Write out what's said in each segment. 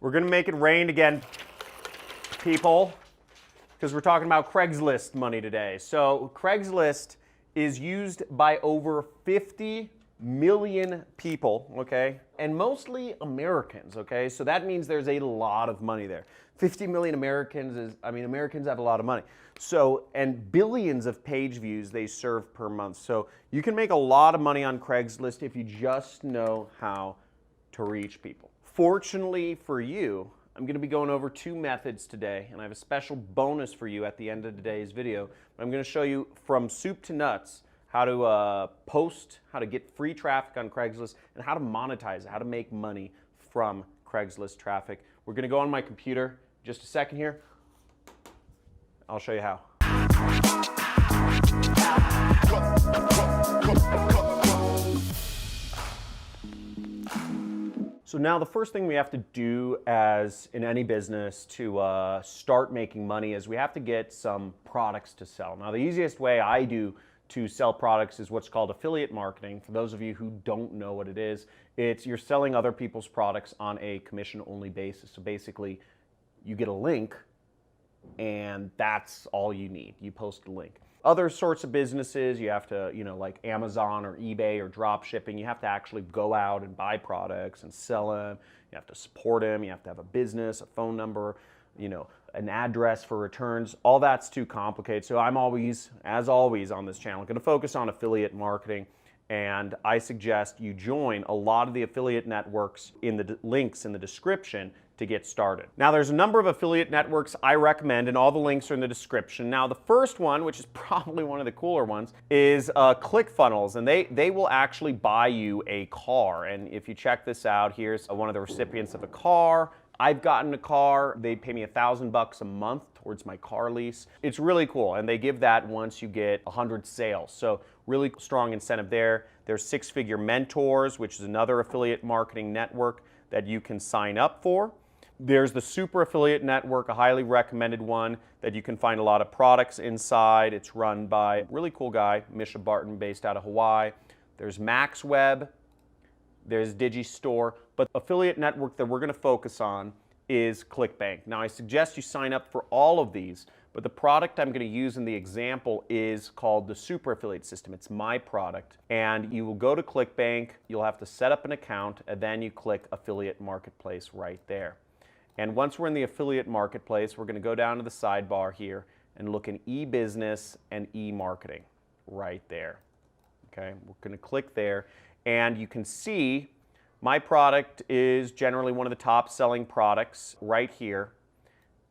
We're going to make it rain again, people, because we're talking about Craigslist money today. So Craigslist is used by over 50 million people, okay? And mostly Americans, okay? So that means there's a lot of money there. 50 million Americans is, I mean, Americans have a lot of money. So, and billions of page views they serve per month. So you can make a lot of money on Craigslist if you just know how to reach people. Fortunately for you, I'm going to be going over two methods today, and I have a special bonus for you at the end of today's video. I'm going to show you from soup to nuts how to post, how to get free traffic on Craigslist, and how to monetize it, how to make money from Craigslist traffic. We're going to go on my computer just a second here. I'll show you how. So now the first thing we have to do as in any business to start making money is we have to get some products to sell. Now the easiest way I do to sell products is what's called affiliate marketing. For those of you who don't know what it is, it's you're selling other people's products on a commission-only basis. So basically, you get a link, and that's all you need. You post a link. Other sorts of businesses, you have to, like Amazon or eBay or drop shipping, you have to actually go out and buy products and sell them. You have to support them. You have to have a business, a phone number, an address for returns. All that's too complicated. So I'm always, as always on this channel, going to focus on affiliate marketing. And I suggest you join a lot of the affiliate networks in the links in the description to get started. Now there's a number of affiliate networks I recommend, and all the links are in the description. Now the first one, which is probably one of the cooler ones, is ClickFunnels, and they will actually buy you a car. And if you check this out, here's one of the recipients of a car. I've gotten a car. They pay me $1,000 a month towards my car lease. It's really cool, and they give that once you get 100 sales. So really strong incentive there. There's Six Figure Mentors, which is another affiliate marketing network that you can sign up for. There's the Super Affiliate Network, a highly recommended one that you can find a lot of products inside. It's run by a really cool guy, Misha Barton, based out of Hawaii. There's MaxWeb. There's Digistore, but the affiliate network that we're going to focus on is ClickBank. Now I suggest you sign up for all of these, but the product I'm going to use in the example is called the Super Affiliate System. It's my product, and you will go to ClickBank, you'll have to set up an account, and then you click Affiliate Marketplace right there. And once we're in the Affiliate Marketplace, we're going to go down to the sidebar here and look in e-business and e-marketing right there. Okay, we're going to click there. And you can see my product is generally one of the top selling products right here.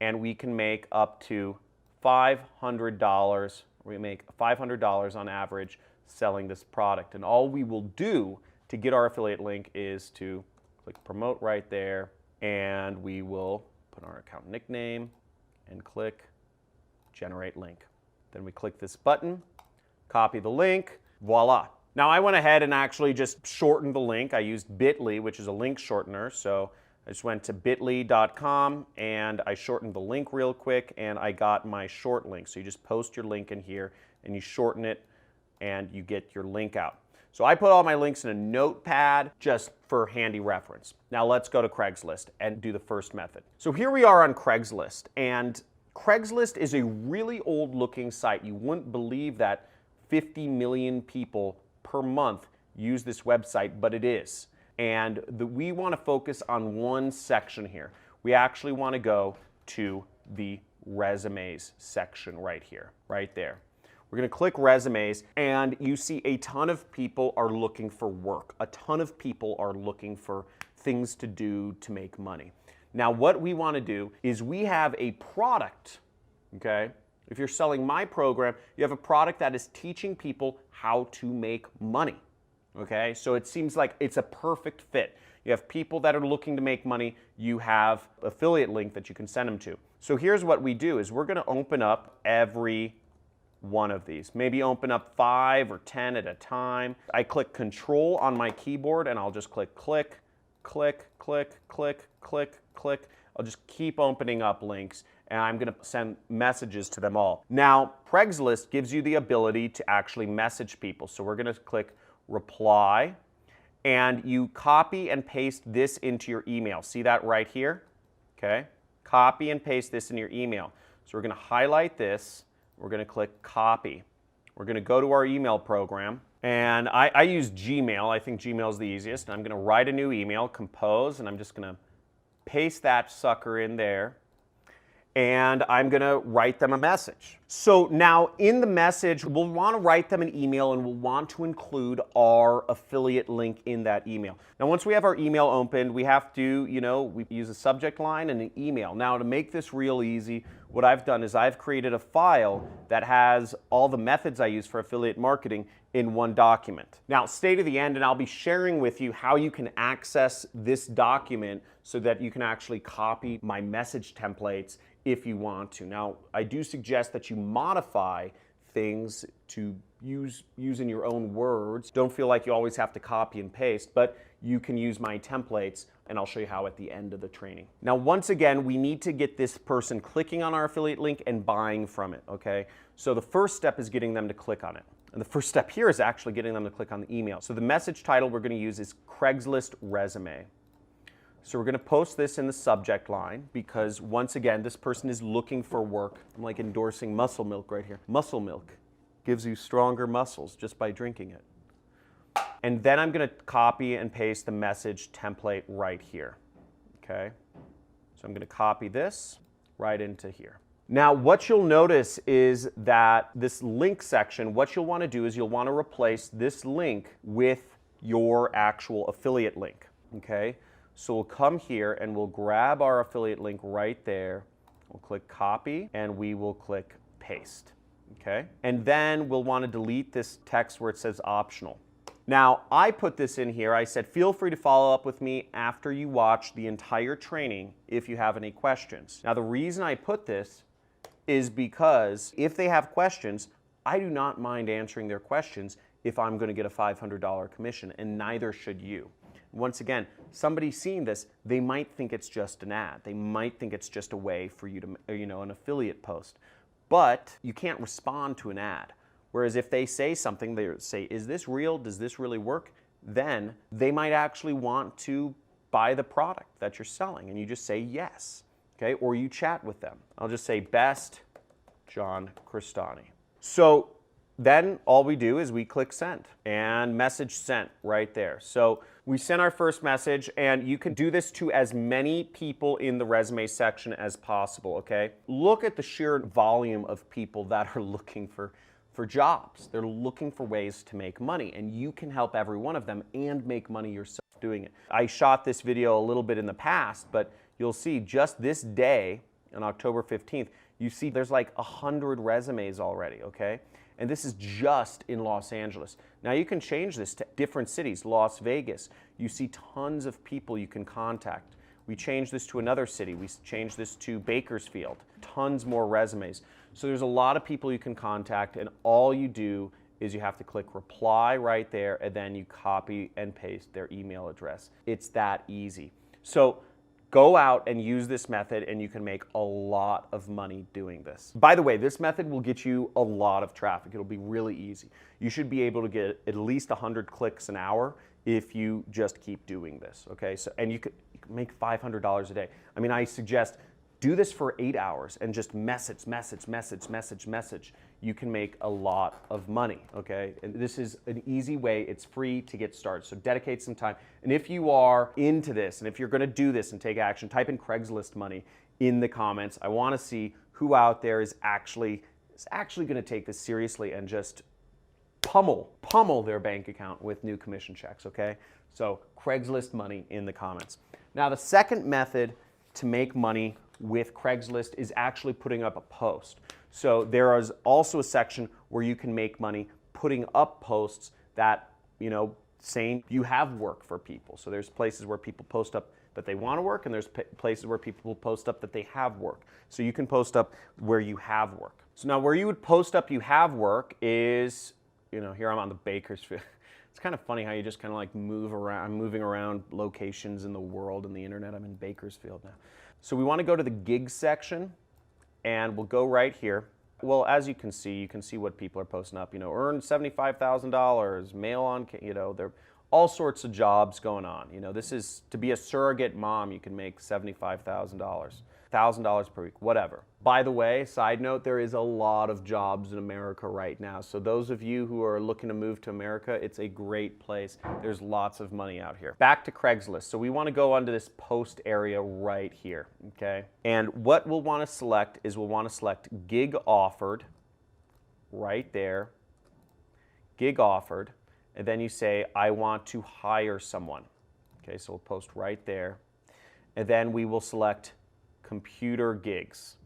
And we can make up to $500. We make $500 on average selling this product. And all we will do to get our affiliate link is to click promote right there. And we will put our account nickname and click generate link. Then we click this button, copy the link, voila. Now I went ahead and actually just shortened the link. I used bit.ly, which is a link shortener. So I just went to bit.ly.com and I shortened the link real quick and I got my short link. So you just post your link in here and you shorten it and you get your link out. So I put all my links in a notepad just for handy reference. Now let's go to Craigslist and do the first method. So here we are on Craigslist, and Craigslist is a really old looking site. You wouldn't believe that 50 million people per month use this website, but it is. And we want to focus on one section here. We actually want to go to the resumes section right here, right there. We're going to click resumes, and you see a ton of people are looking for work. A ton of people are looking for things to do to make money. Now what we want to do is we have a product, okay? If you're selling my program, you have a product that is teaching people how to make money, okay? So it seems like it's a perfect fit. You have people that are looking to make money. You have an affiliate link that you can send them to. So here's what we do is we're going to open up every one of these. Maybe open up 5 or 10 at a time. I click Control on my keyboard and I'll just click click, click, click, click, click, click. I'll just keep opening up links and I'm going to send messages to them all. Now, Craigslist gives you the ability to actually message people. So we're going to click Reply and you copy and paste this into your email. See that right here? okay? Copy and paste this in your email. So we're going to highlight this. We're going to click copy. We're going to go to our email program. And I use Gmail. I think Gmail is the easiest. I'm going to write a new email, compose, and I'm just going to paste that sucker in there. And I'm going to write them a message. So now in the message, we'll want to write them an email and we'll want to include our affiliate link in that email. Now once we have our email opened, we have to, we use a subject line and an email. Now to make this real easy, what I've done is I've created a file that has all the methods I use for affiliate marketing in one document. Now stay to the end and I'll be sharing with you how you can access this document so that you can actually copy my message templates if you want to. Now, I do suggest that you modify things to use in your own words. Don't feel like you always have to copy and paste, but you can use my templates and I'll show you how at the end of the training. Now, once again, we need to get this person clicking on our affiliate link and buying from it, okay? So the first step is getting them to click on it. And the first step here is actually getting them to click on the email. So the message title we're going to use is Craigslist Resume. So we're going to post this in the subject line because, once again, this person is looking for work. I'm like endorsing muscle milk right here. Muscle milk gives you stronger muscles just by drinking it. And then I'm going to copy and paste the message template right here. Okay? So I'm going to copy this right into here. Now, what you'll notice is that this link section, what you'll want to do is you'll want to replace this link with your actual affiliate link. Okay? So we'll come here and we'll grab our affiliate link right there. We'll click copy and we will click paste. Okay? And then we'll want to delete this text where it says optional. Now, I put this in here. I said, feel free to follow up with me after you watch the entire training if you have any questions. Now, the reason I put this is because if they have questions, I do not mind answering their questions if I'm going to get a $500 commission, and neither should you. Once again, somebody seeing this, they might think it's just an ad. They might think it's just a way for you to, an affiliate post. But you can't respond to an ad. Whereas if they say something, they say, is this real? Does this really work? Then they might actually want to buy the product that you're selling. And you just say yes, okay? Or you chat with them. I'll just say, best, John CRESTANI. So then all we do is we click send and message sent right there. So we sent our first message, and you can do this to as many people in the resume section as possible, okay? Look at the sheer volume of people that are looking for jobs. They're looking for ways to make money, and you can help every one of them and make money yourself doing it. I shot this video a little bit in the past, but you'll see just this day, on October 15th, you see there's like 100 resumes already, okay? And this is just in Los Angeles. Now you can change this to different cities, Las Vegas. You see tons of people you can contact. We changed this to another city. We changed this to Bakersfield. Tons more resumes. So there's a lot of people you can contact, and all you do is you have to click reply right there, and then you copy and paste their email address. It's that easy. So go out and use this method, and you can make a lot of money doing this. By the way, this method will get you a lot of traffic. It'll be really easy. You should be able to get at least 100 clicks an hour if you just keep doing this, okay? So, and you could make $500 a day. I mean, I suggest do this for 8 hours and just message. You can make a lot of money, okay? And this is an easy way. It's free to get started. So dedicate some time. And if you are into this, and if you're gonna do this and take action, type in Craigslist money in the comments. I wanna see who out there is actually gonna take this seriously and just pummel their bank account with new commission checks, okay? So Craigslist money in the comments. Now the second method to make money with Craigslist is actually putting up a post. So there is also a section where you can make money putting up posts that, saying you have work for people. So there's places where people post up that they want to work, and there's places where people post up that they have work. So you can post up where you have work. So now where you would post up you have work is, here I'm on the Bakersfield. It's kind of funny how you just kind of like move around. I'm moving around locations in the world and the internet. I'm in Bakersfield now. So we want to go to the gigs section, and we'll go right here. Well, as you can see what people are posting up. Earn $75,000, mail on, they're all sorts of jobs going on. You know, this is, to be a surrogate mom, you can make $75,000, $1,000 per week, whatever. By the way, side note, there is a lot of jobs in America right now. So those of you who are looking to move to America, it's a great place. There's lots of money out here. Back to Craigslist. So we want to go onto this post area right here, okay? And what we'll want to select is we'll want to select gig offered right there, gig offered, and then you say, I want to hire someone. Okay, so we'll post right there. And then we will select computer gigs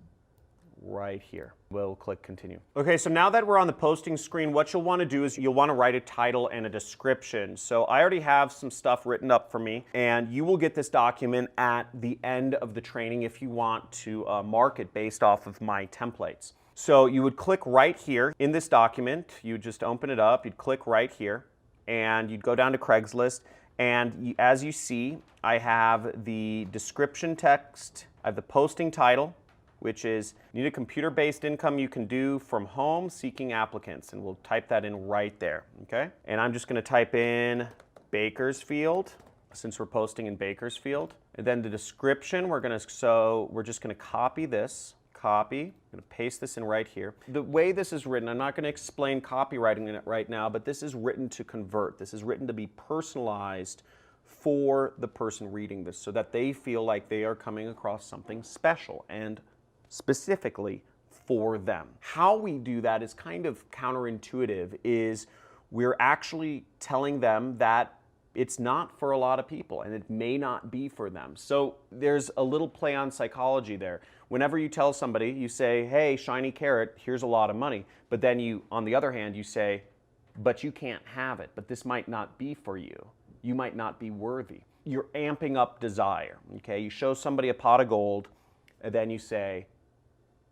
right here. We'll click continue. Okay, so now that we're on the posting screen, what you'll want to do is you'll want to write a title and a description. So I already have some stuff written up for me, and you will get this document at the end of the training if you want to mark it based off of my templates. So you would click right here in this document, you would just open it up, you'd click right here, and you'd go down to Craigslist, and as you see, I have the description text, I have the posting title, which is, need a computer-based income you can do from home seeking applicants, and we'll type that in right there, okay? And I'm just gonna type in Bakersfield, since we're posting in Bakersfield. And then the description, we're just gonna copy this, copy, I'm gonna paste this in right here. The way this is written, I'm not gonna explain copywriting in it right now, but this is written to convert. This is written to be personalized for the person reading this so that they feel like they are coming across something special and specifically for them. How we do that is kind of counterintuitive, is we're actually telling them that it's not for a lot of people and it may not be for them. So there's a little play on psychology there. Whenever you tell somebody, you say, hey, shiny carrot, here's a lot of money. But then you, on the other hand, you say, but you can't have it, but this might not be for you. You might not be worthy. You're amping up desire, okay? You show somebody a pot of gold, and then you say,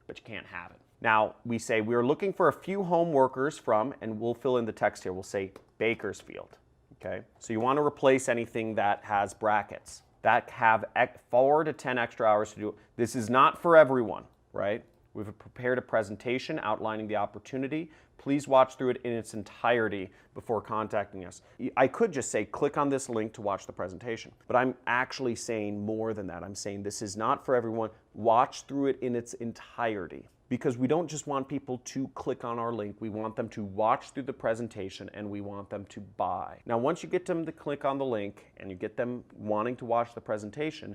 but you can't have it. Now, we say we're looking for a few home workers from, and we'll fill in the text here, we'll say Bakersfield, okay? So you want to replace anything that has brackets, that have 4 to 10 extra hours to do. This is not for everyone, right? We've prepared a presentation outlining the opportunity. Please watch through it in its entirety before contacting us. I could just say, click on this link to watch the presentation, but I'm actually saying more than that. I'm saying this is not for everyone. Watch through it in its entirety, because we don't just want people to click on our link. We want them to watch through the presentation, and we want them to buy. Now, once you get them to click on the link and you get them wanting to watch the presentation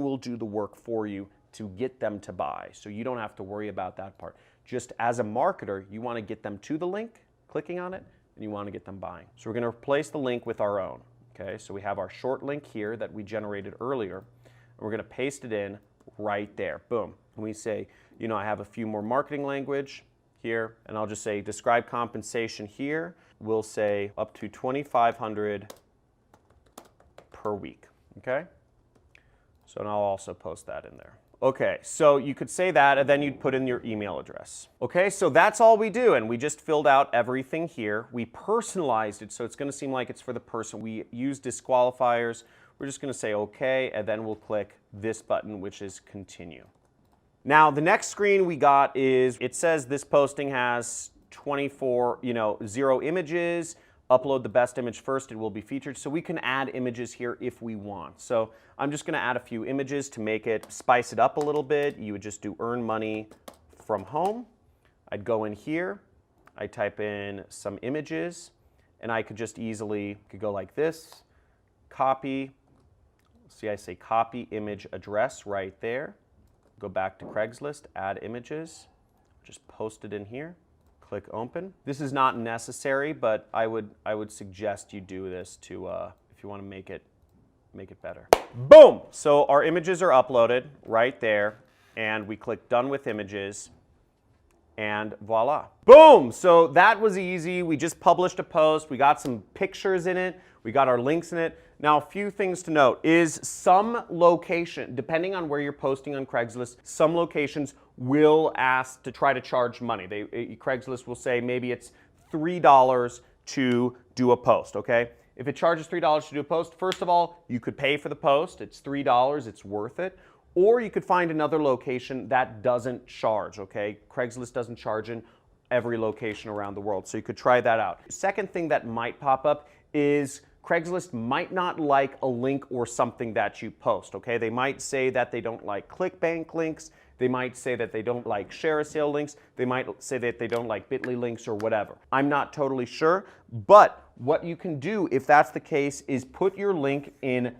will do the work for you to get them to buy. So you don't have to worry about that part. Just as a marketer, you want to get them to the link, clicking on it, and you want to get them buying. So we're going to replace the link with our own. Okay, so we have our short link here that we generated earlier, and we're going to paste it in right there. Boom. And we say, you know, I have a few more marketing language here, and I'll just say describe compensation here. We'll say up to $2,500 per week. Okay? So now I'll also post that in there. Okay, so you could say that, and then you'd put in your email address. Okay, so that's all we do, and we just filled out everything here. We personalized it, so it's gonna seem like it's for the person. We use disqualifiers. We're just gonna say okay, and then we'll click this button, which is continue. Now, the next screen we got is, it says this posting has 0 images. Upload the best image first, it will be featured. So we can add images here if we want. So I'm just gonna add a few images to make it, spice it up a little bit. You would just do earn money from home. I'd go in here, I type in some images, and I could just easily, go like this, copy. See, I say copy image address right there. Go back to Craigslist, add images, just post it in here. Click open. This is not necessary, but I would suggest you do this to if you want to make it better. Boom! So our images are uploaded right there, and we click done with images, and voila. Boom! So that was easy. We just published a post. We got some pictures in it. We got our links in it. Now, a few things to note is some location, depending on where you're posting on Craigslist, some locations will ask to try to charge money. Craigslist will say maybe it's $3 to do a post, okay? If it charges $3 to do a post, first of all, you could pay for the post. It's $3, it's worth it. Or you could find another location that doesn't charge, okay? Craigslist doesn't charge every location around the world. So you could try that out. Second thing that might pop up is Craigslist might not like a link or something that you post, okay? They might say that they don't like ClickBank links. They might say that they don't like share a sale links. They might say that they don't like Bitly links or whatever. I'm not totally sure, but what you can do if that's the case is put your link in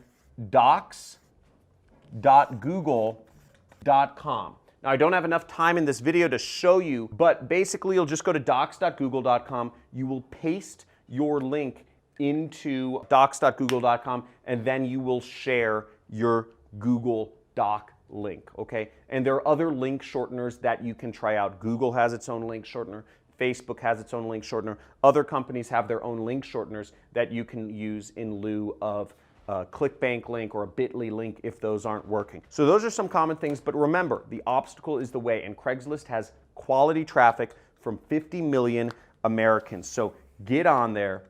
docs.google.com. Now, I don't have enough time in this video to show you, but basically you'll just go to docs.google.com. You will paste your link into docs.google.com, and then you will share your Google Doc link, okay? And there are other link shorteners that you can try out. Google has its own link shortener. Facebook has its own link shortener. Other companies have their own link shorteners that you can use in lieu of a ClickBank link or a Bitly link if those aren't working. So those are some common things, but remember, the obstacle is the way, and Craigslist has quality traffic from 50 million Americans. So get on there,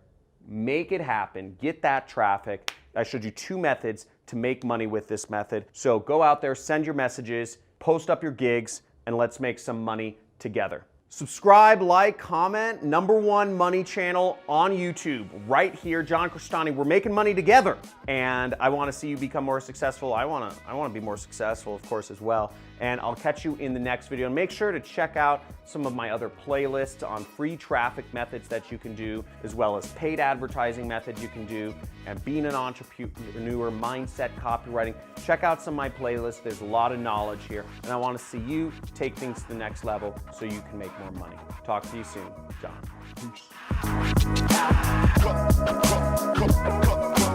make it happen, get that traffic. I showed you 2 methods to make money with this method. So go out there, send your messages, post up your gigs, and let's make some money together. Subscribe, like, comment, #1 money channel on YouTube, right here, John CRESTANI. We're making money together, and I want to see you become more successful. I want to be more successful, of course, as well. And I'll catch you in the next video. And make sure to check out some of my other playlists on free traffic methods that you can do, as well as paid advertising methods you can do, and being an entrepreneur, mindset, copywriting. Check out some of my playlists. There's a lot of knowledge here, and I want to see you take things to the next level so you can make more money. Talk to you soon, John. Peace.